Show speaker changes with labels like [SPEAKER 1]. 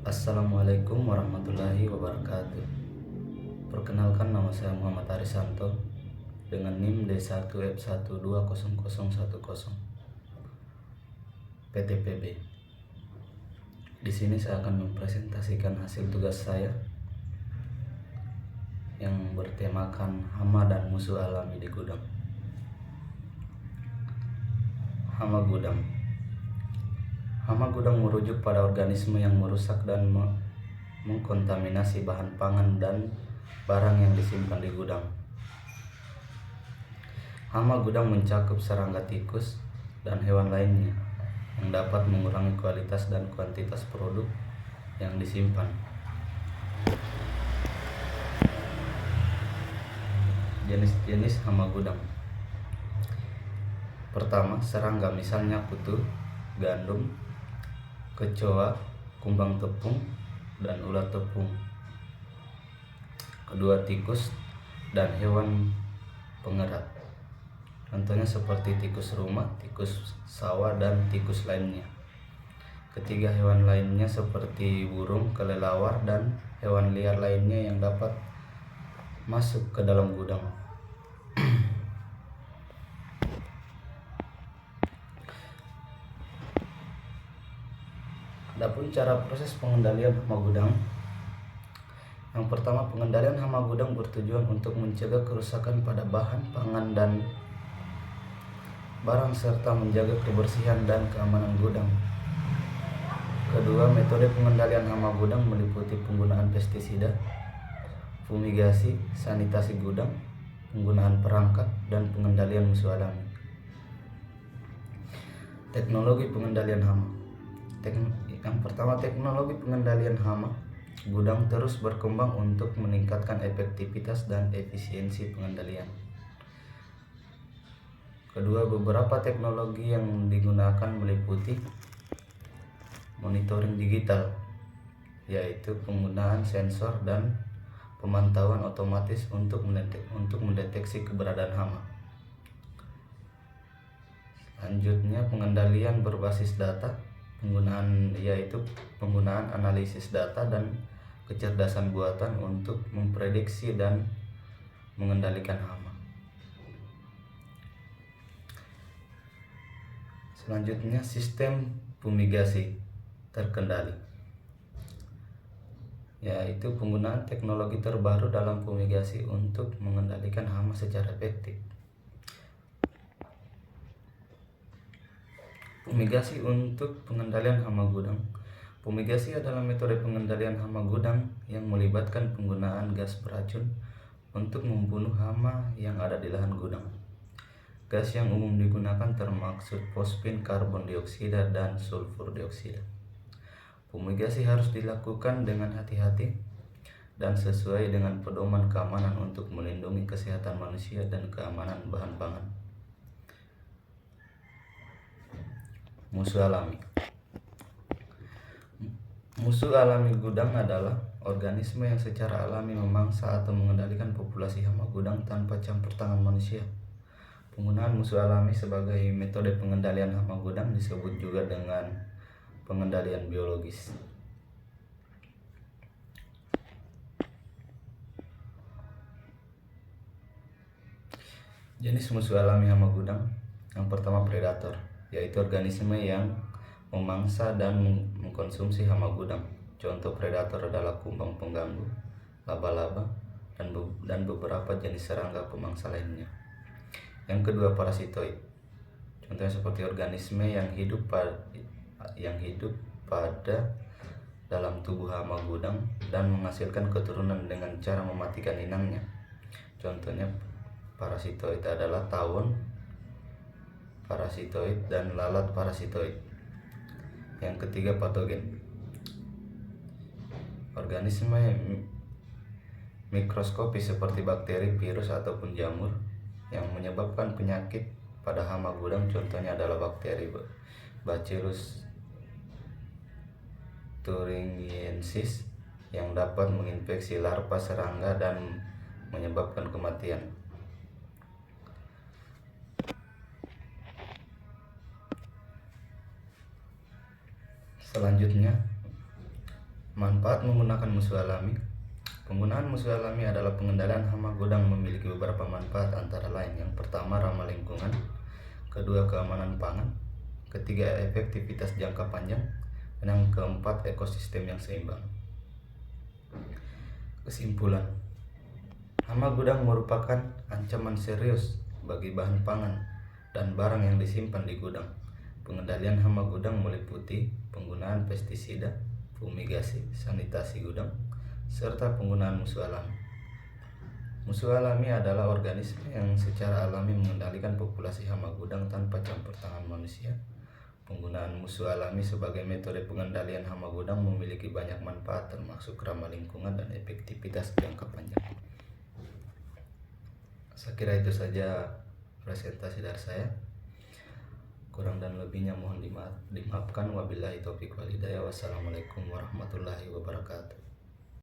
[SPEAKER 1] Assalamualaikum warahmatullahi wabarakatuh. Perkenalkan, nama saya Muhammad Arisanto dengan NIM D1F1200010 PTPB. Di sini saya akan mempresentasikan hasil tugas saya yang bertemakan hama dan musuh alami di gudang. Hama gudang. Hama gudang merujuk pada organisme yang merusak dan mengkontaminasi bahan pangan dan barang yang disimpan di gudang. Hama gudang mencakup serangga tikus dan hewan lainnya yang dapat mengurangi kualitas dan kuantitas produk yang disimpan. Jenis-jenis hama gudang. Pertama, serangga, misalnya kutu, gandum, kecoa, kumbang tepung, dan ulat tepung. Kedua, tikus dan hewan pengerat. Contohnya seperti tikus rumah, tikus sawah, dan tikus lainnya. Ketiga, hewan lainnya seperti burung, kelelawar, dan hewan liar lainnya yang dapat masuk ke dalam gudang. Adapun cara proses pengendalian hama gudang. Yang pertama, pengendalian hama gudang bertujuan untuk mencegah kerusakan pada bahan pangan dan barang serta menjaga kebersihan dan keamanan gudang. Kedua, metode pengendalian hama gudang meliputi penggunaan pestisida, fumigasi, sanitasi gudang, penggunaan perangkap, dan pengendalian musuh alami. Teknologi pengendalian hama. Yang pertama, teknologi pengendalian hama gudang terus berkembang untuk meningkatkan efektivitas dan efisiensi pengendalian. Kedua, beberapa teknologi yang digunakan meliputi monitoring digital, yaitu penggunaan sensor dan pemantauan otomatis untuk mendeteksi keberadaan hama. Selanjutnya, pengendalian berbasis data, penggunaan analisis data dan kecerdasan buatan untuk memprediksi dan mengendalikan hama. Selanjutnya, sistem fumigasi terkendali, yaitu penggunaan teknologi terbaru dalam fumigasi untuk mengendalikan hama secara efektif. Fumigasi untuk pengendalian hama gudang. Fumigasi adalah metode pengendalian hama gudang yang melibatkan penggunaan gas beracun untuk membunuh hama yang ada di lahan gudang. Gas yang umum digunakan termaksud fosfin, karbon dioksida, dan sulfur dioksida. Fumigasi harus dilakukan dengan hati-hati dan sesuai dengan pedoman keamanan untuk melindungi kesehatan manusia dan keamanan bahan pangan. Musuh alami. Musuh alami gudang adalah organisme yang secara alami memangsa atau mengendalikan populasi hama gudang tanpa campur tangan manusia. Penggunaan musuh alami sebagai metode pengendalian hama gudang disebut juga dengan pengendalian biologis. Jenis musuh alami hama gudang. Yang pertama, predator, yaitu organisme yang memangsa dan mengkonsumsi hama gudang. Contoh predator adalah kumbang pengganggu, laba-laba, dan beberapa jenis serangga pemangsa lainnya. Yang kedua, parasitoid. Contohnya seperti organisme yang hidup pada dalam tubuh hama gudang dan menghasilkan keturunan dengan cara mematikan inangnya. Contohnya parasitoid adalah tawon parasitoid dan lalat parasitoid. Yang ketiga, patogen. Organisme mikroskopis seperti bakteri, virus, ataupun jamur yang menyebabkan penyakit pada hama gudang. Contohnya adalah bakteri Bacillus thuringiensis yang dapat menginfeksi larva serangga dan menyebabkan kematian. Selanjutnya, Manfaat menggunakan musuh alami. Penggunaan musuh alami adalah pengendalian hama gudang memiliki beberapa manfaat, antara lain: yang pertama, ramah lingkungan; kedua, keamanan pangan; ketiga, efektivitas jangka panjang; dan yang keempat, ekosistem yang seimbang. Kesimpulan: hama gudang merupakan ancaman serius bagi bahan pangan dan barang yang disimpan di gudang. Pengendalian hama gudang meliputi penggunaan pestisida, fumigasi, sanitasi gudang, serta penggunaan musuh alami. Musuh alami adalah organisme yang secara alami mengendalikan populasi hama gudang tanpa campur tangan manusia. Penggunaan musuh alami sebagai metode pengendalian hama gudang memiliki banyak manfaat, termasuk ramah lingkungan dan efektivitas jangka panjang. Saya kira itu saja presentasi dari saya. Kurang dan lebihnya mohon dimaafkan. Wabillahi taufiq wal hidayah. Wassalamualaikum warahmatullahi wabarakatuh.